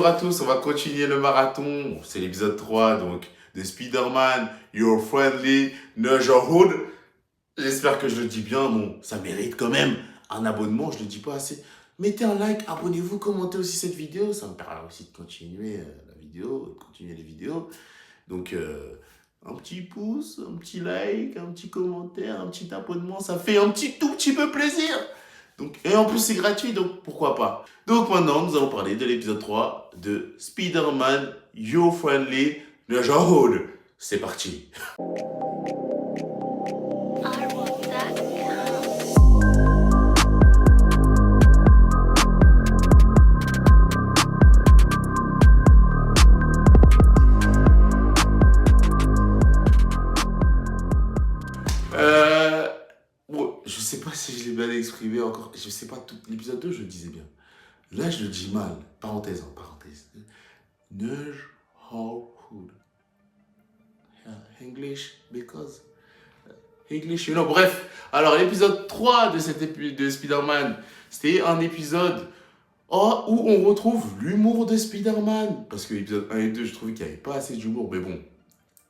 Bonjour à tous, on va continuer le marathon. C'est l'épisode 3 donc de Spider-Man, Your Friendly Neighborhood. J'espère que je le dis bien. Bon, ça mérite quand même un abonnement, je le dis pas assez. Mettez un like, abonnez-vous, commentez aussi cette vidéo. Ça me permet aussi de continuer la vidéo, de continuer les vidéos. Donc, un petit pouce, un petit like, un petit commentaire, un petit abonnement, ça fait un tout petit peu plaisir. Donc, et en plus, c'est gratuit, donc pourquoi pas. Donc maintenant, nous allons parler de l'épisode 3 de Spider-Man Your Friendly Neighborhood. C'est parti. Ouais, je sais pas si je l'ai bien exprimé encore. Je sais pas tout. L'épisode 2, je le disais bien. Là, je le dis mal. Parenthèse, parenthèse. Neighborhood. English, because English, you know. Bref, alors l'épisode 3 de de Spider-Man, c'était un épisode où on retrouve l'humour de Spider-Man. Parce que l'épisode 1 et 2, je trouvais qu'il n'y avait pas assez d'humour, mais bon,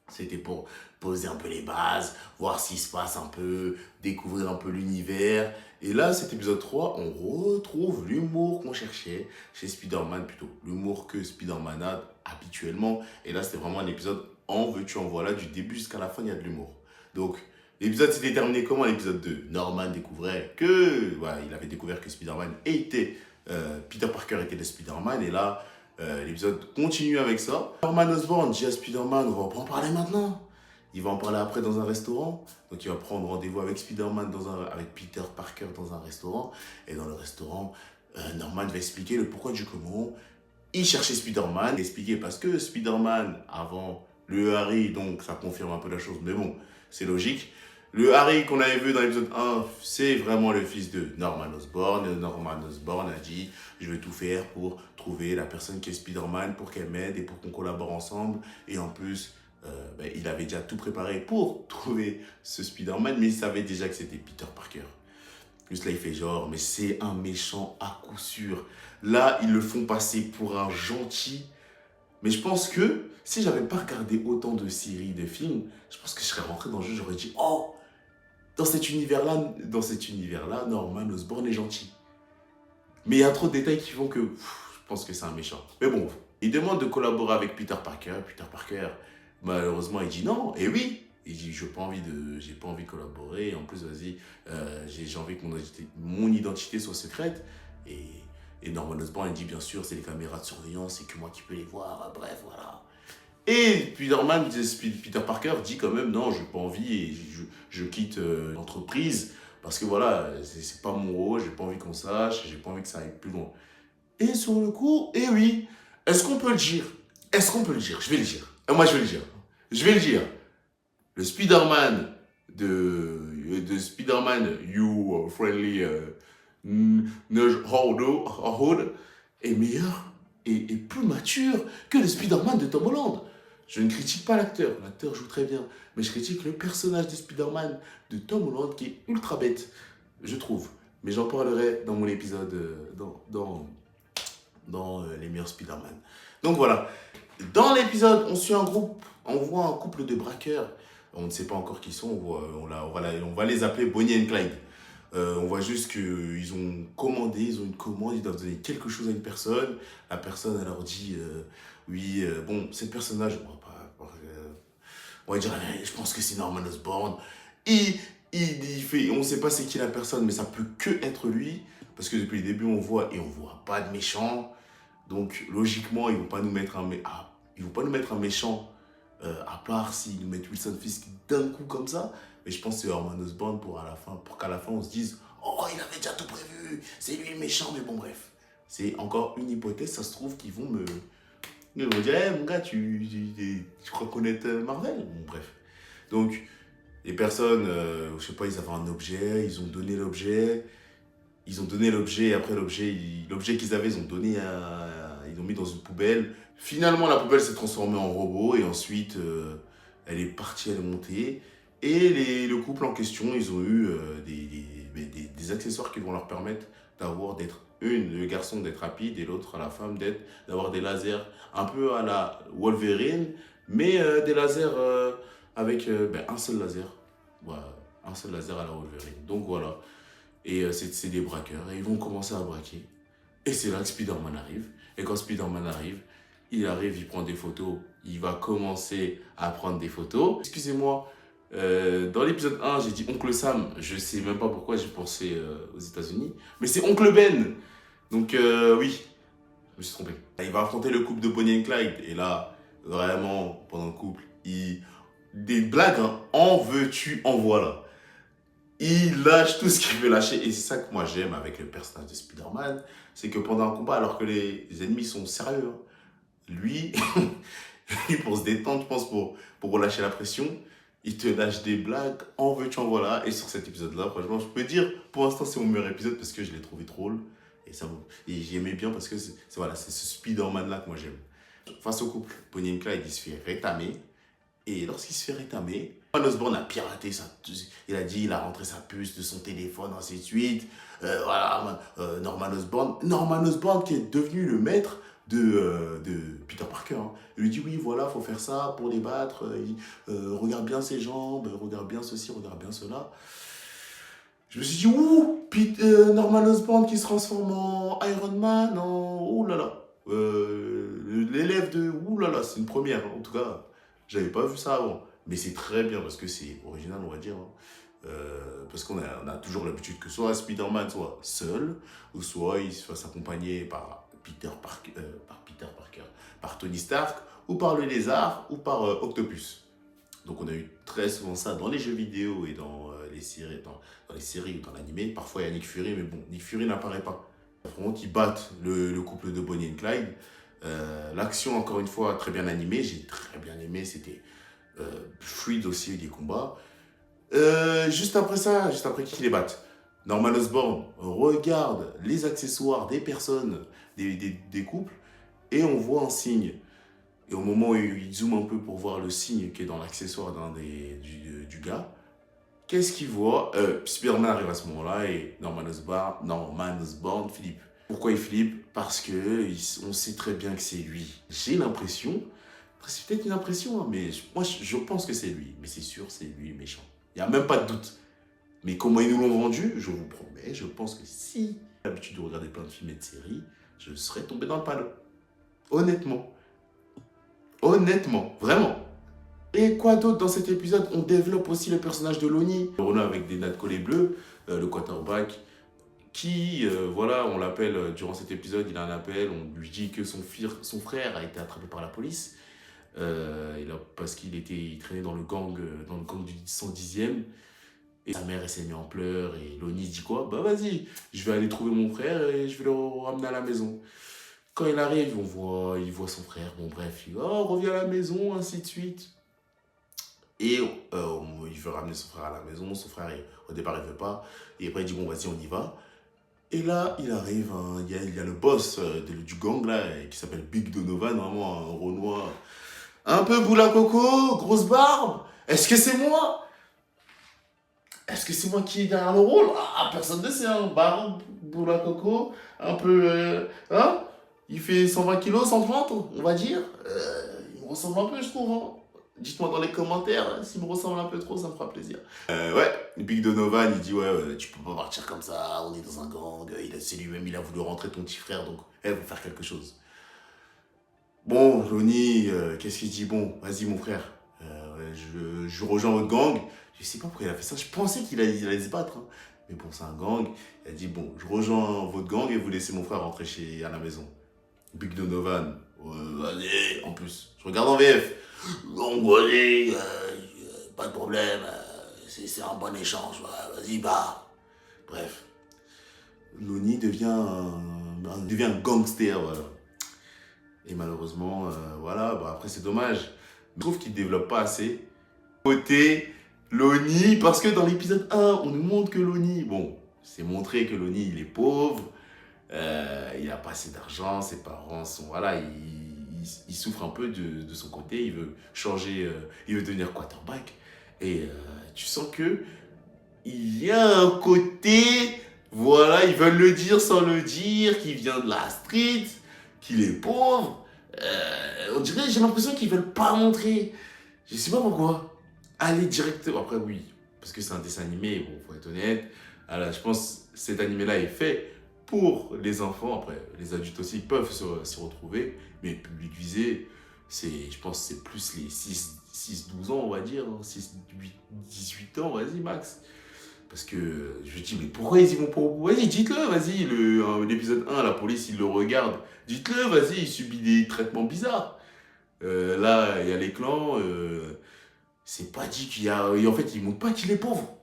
c'était pour poser un peu les bases, voir s'il se passe un peu, découvrir un peu l'univers. Et là, cet épisode 3, on retrouve l'humour qu'on cherchait chez Spider-Man, plutôt l'humour que Spider-Man a habituellement. Et là, c'était vraiment un épisode en veux-tu, en voilà, du début jusqu'à la fin, il y a de l'humour. Donc, l'épisode s'était terminé comment, l'épisode 2? Norman découvrait que, voilà, il avait découvert que Spider-Man était, Peter Parker était le Spider-Man, et là, l'épisode continue avec ça. Norman Osborn dit à Spider-Man, on va en parler maintenant. Il va en parler après dans un restaurant. Donc il va prendre rendez-vous avec Spider-Man, avec Peter Parker dans un restaurant. Et dans le restaurant, Norman va expliquer le pourquoi du comment. Il cherchait Spider-Man. Expliquer parce que Spider-Man, avant le Harry, donc ça confirme un peu la chose, mais bon, c'est logique. Le Harry qu'on avait vu dans l'épisode 1, c'est vraiment le fils de Norman Osborn. Et Norman Osborn a dit, je vais tout faire pour trouver la personne qui est Spider-Man, pour qu'elle m'aide et pour qu'on collabore ensemble. Et en plus, il avait déjà tout préparé pour trouver ce Spider-Man, mais il savait déjà que c'était Peter Parker. Juste là, il fait genre, mais c'est un méchant à coup sûr. Là, ils le font passer pour un gentil. Mais je pense que si j'avais pas regardé autant de séries, de films, je pense que je serais rentré dans le jeu, j'aurais dit, oh, dans cet univers-là, Norman Osborn est gentil. Mais il y a trop de détails qui font que je pense que c'est un méchant. Mais bon, il demande de collaborer avec Peter Parker. Peter Parker, malheureusement, il dit non. Et oui, il dit j'ai pas envie de collaborer. En plus, vas-y, j'ai envie que mon identité soit secrète. Et Norman Osborn, il dit bien sûr, c'est les caméras de surveillance, c'est que moi qui peux les voir. Bref, voilà. Et Peter Parker dit quand même non, j'ai pas envie et je quitte l'entreprise parce que voilà, c'est pas mon rôle, j'ai pas envie qu'on sache, j'ai pas envie que ça aille plus loin. Et sur le coup, eh oui, est-ce qu'on peut le dire? Est-ce qu'on peut le dire? Je vais le dire. Moi, je vais le dire. Je vais le dire. Le Spider-Man de Spider-Man You Friendly Neighborhood est meilleur et plus mature que le Spider-Man de Tom Holland. Je ne critique pas l'acteur, l'acteur joue très bien, mais je critique le personnage de Spider-Man de Tom Holland qui est ultra bête, je trouve. Mais j'en parlerai dans mon épisode, dans les meilleurs Spider-Man. Donc voilà, dans l'épisode, on voit un couple de braqueurs. On ne sait pas encore qui sont, on va les appeler Bonnie and Clyde. On voit juste qu'ils ont commandé, ils ont une commande, ils doivent donner quelque chose à une personne. La personne, elle leur dit, oui, bon, cette personne-là, on va dire, je pense que c'est Norman Osborn. Il fait, on ne sait pas c'est qui la personne, mais ça peut que être lui. Parce que depuis le début, on voit pas de méchant. Donc, logiquement, ils ne vont pas nous mettre un méchant, à part s'ils nous mettent Wilson Fisk d'un coup comme ça. Mais je pense que c'est Norman Osborn pour qu'à la fin, on se dise « Oh, il avait déjà tout prévu, c'est lui le méchant. » Mais bon, bref. C'est encore une hypothèse, ça se trouve qu'ils vont ils vont dire hey, mon gars, tu crois connaître Marvel? Bon, bref. Donc, les personnes, je sais pas, ils avaient un objet, ils ont donné l'objet. Et après l'objet qu'ils avaient, ils l'ont mis dans une poubelle. Finalement, la poubelle s'est transformée en robot et ensuite, elle est partie, elle est montée. Et le couple en question, ils ont eu des accessoires qui vont leur permettre d'être le garçon d'être rapide et l'autre, la femme, d'avoir des lasers un peu à la Wolverine, mais des lasers avec un seul laser. Voilà, un seul laser à la Wolverine. Donc voilà. Et c'est des braqueurs et ils vont commencer à braquer. Et c'est là que Spider-Man arrive. Et quand Spider-Man arrive, il prend des photos. Il va commencer à prendre des photos. Excusez-moi, dans l'épisode 1, j'ai dit Oncle Sam. Je sais même pas pourquoi j'ai pensé aux États-Unis. Mais c'est Oncle Ben. Donc oui, je me suis trompé. Il va affronter le couple de Bonnie et Clyde. Et là, vraiment, pendant le couple, des blagues, hein. En veux-tu, en voilà. Il lâche tout ce qu'il veut lâcher. Et c'est ça que moi j'aime avec le personnage de Spider-Man. C'est que pendant un combat, alors que les ennemis sont sérieux, hein, lui, pour se détendre, je pense, pour relâcher la pression, il te lâche des blagues, en veux-tu, en voilà. Et sur cet épisode-là, franchement, je peux dire, pour l'instant, c'est mon meilleur épisode parce que je l'ai trouvé drôle. Et j'aimais bien parce que voilà, c'est ce Spider-Man-là que moi j'aime. Face au couple, Bonnie et Clyde, il se fait rétamer. Et lorsqu'il se fait rétamer, Norman Osborn a piraté il a dit, il a rentré sa puce de son téléphone, ainsi de suite. Voilà, Norman Osborn qui est devenu le maître de Peter Parker. Hein. Il lui dit, oui, voilà, faut faire ça pour les battre. Regarde bien ses jambes, regarde bien ceci, regarde bien cela. Je me suis dit, ouh, Norman Osborn qui se transforme en Iron Man, oh là là. L'élève de, ouh là là, c'est une première, en tout cas. J'avais pas vu ça avant. Mais c'est très bien parce que c'est original, on va dire. Hein. Parce qu'on a toujours l'habitude que soit Spider-Man soit seul, ou soit il se fasse accompagner par Peter Parker, par Tony Stark, ou par le lézard, ou par Octopus. Donc on a eu très souvent ça dans les jeux vidéo et dans les séries, dans les séries ou dans l'animé. Parfois il y a Nick Fury, mais bon, Nick Fury n'apparaît pas. Vraiment, ils battent le couple de Bonnie et Clyde. L'action, encore une fois, très bien animée. J'ai très bien aimé. C'était fluide aussi, des combats. Juste après ça, juste après qu'ils les battent, Norman Osborn regarde les accessoires des personnes, des couples, et on voit un signe. Et au moment où il zoome un peu pour voir le signe qui est dans l'accessoire du gars, qu'est-ce qu'il voit? Spider-Man arrive à ce moment-là et Norman Osborn flippe. Pourquoi il flippe? Parce que on sait très bien que c'est lui. J'ai l'impression, c'est peut-être une impression, hein, mais moi je pense que c'est lui. Mais c'est sûr, c'est lui méchant. Il n'y a même pas de doute. Mais comment ils nous l'ont vendu, je vous promets, je pense que si j'ai l'habitude de regarder plein de films et de séries, je serais tombé dans le panneau. Honnêtement. Honnêtement, vraiment. Et quoi d'autre dans cet épisode? On développe aussi le personnage de Lonnie. Renault avec des nattes collées bleues, le quarterback, qui, voilà, on l'appelle, durant cet épisode, il a un appel, on lui dit que son frère a été attrapé par la police, parce il traînait dans le gang du 110e, et sa mère, elle s'est mise en pleurs, et Lonnie dit quoi? Bah vas-y, je vais aller trouver mon frère et je vais le ramener à la maison. Quand il arrive, il voit son frère, bon bref, il dit, oh, reviens à la maison, ainsi de suite. Et il veut ramener son frère à la maison, son frère, au départ, il ne veut pas, et après, il dit, bon, vas-y, on y va. Et là, il arrive, hein, il y a le boss du gang, là, qui s'appelle Big Donovan, vraiment un Renoir, un peu boule à coco, grosse barbe. Est-ce que c'est moi? Est-ce que c'est moi qui est derrière le rôle? Ah, personne ne sait, hein, barbe, boule à coco, un peu, hein? Il fait 120 kilos, 130, on va dire. Il me ressemble un peu, je trouve, hein. Dites-moi dans les commentaires s'il me ressemble un peu trop, ça me fera plaisir. Ouais, Big Donovan, il dit ouais, tu peux pas partir comme ça, on est dans un gang, c'est lui-même, il a voulu rentrer ton petit frère, donc il faut faire quelque chose. Bon, Lonnie, qu'est-ce qu'il dit? Bon, vas-y mon frère, je rejoins votre gang. Je sais pas pourquoi il a fait ça, je pensais qu'il allait se battre. Hein. Mais bon, c'est un gang. Il a dit bon, je rejoins votre gang et vous laissez mon frère rentrer à la maison. Big Donovan, allez, en plus, je regarde en VF. Donc, allez, pas de problème, c'est un bon échange, vas-y, bah. Bref, Lonnie devient un gangster, voilà. Et malheureusement, voilà, bah après c'est dommage. Je trouve qu'il ne développe pas assez. Côté Lonnie, parce que dans l'épisode 1, on nous montre que Lonnie, bon, c'est montré que Lonnie, il est pauvre, il n'a pas assez d'argent, ses parents sont, voilà, il souffre un peu de son côté, il veut changer, il veut devenir quarterback. Et tu sens que il y a un côté Voilà, ils veulent le dire sans le dire, qu'il vient de la street, qu'il est pauvre. On dirait, j'ai l'impression qu'ils veulent pas montrer. Je sais pas pourquoi. Allez directement. Après, oui, parce que c'est un dessin animé, bon, faut être honnête. Alors, je pense que cet animé-là est fait pour les enfants. Après, les adultes aussi peuvent s'y retrouver. Mais le public visé, je pense que c'est plus les 6-12 ans, on va dire. 6-18 ans, vas-y, max. Parce que je me dis, mais pourquoi ils y vont pas au bout? Vas-y, dites-le, vas-y. L'épisode 1, la police, il le regarde. Dites-le, vas-y, il subit des traitements bizarres. Là, il y a les clans. C'est pas dit qu'il y a. Et en fait, ils montrent pas qu'il est pauvre.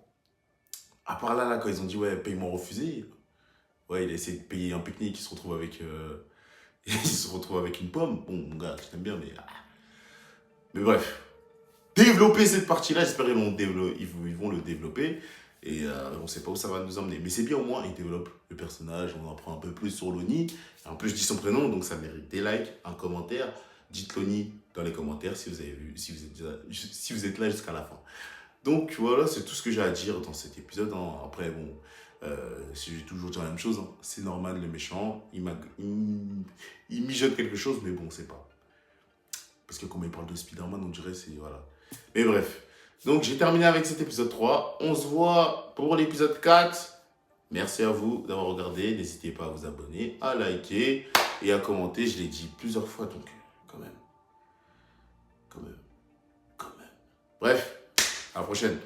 À part là, quand ils ont dit, ouais, paiement refusé. Ouais, il a essayé de payer un pique-nique, il se retrouve avec. Il se retrouve avec une pomme. Bon, mon gars, je t'aime bien, mais. Mais bref. Développer cette partie-là, j'espère qu'ils ils vont le développer. Et on ne sait pas où ça va nous emmener. Mais c'est bien au moins, ils développent le personnage, on en apprend un peu plus sur Loni. En plus, je dis son prénom, donc ça mérite des likes, un commentaire. Dites Loni dans les commentaires si vous avez vu, si vous êtes là jusqu'à la fin. Donc voilà, c'est tout ce que j'ai à dire dans cet épisode. Hein. Après, bon, si j'ai toujours dit la même chose, hein, c'est normal, le méchant, il mijote quelque chose, mais bon, c'est pas. Parce que quand il parle de Spider-Man, on dirait c'est. Voilà. Mais bref. Donc j'ai terminé avec cet épisode 3. On se voit pour l'épisode 4. Merci à vous d'avoir regardé. N'hésitez pas à vous abonner, à liker et à commenter. Je l'ai dit plusieurs fois, donc quand même. Quand même. Quand même. Bref, à la prochaine.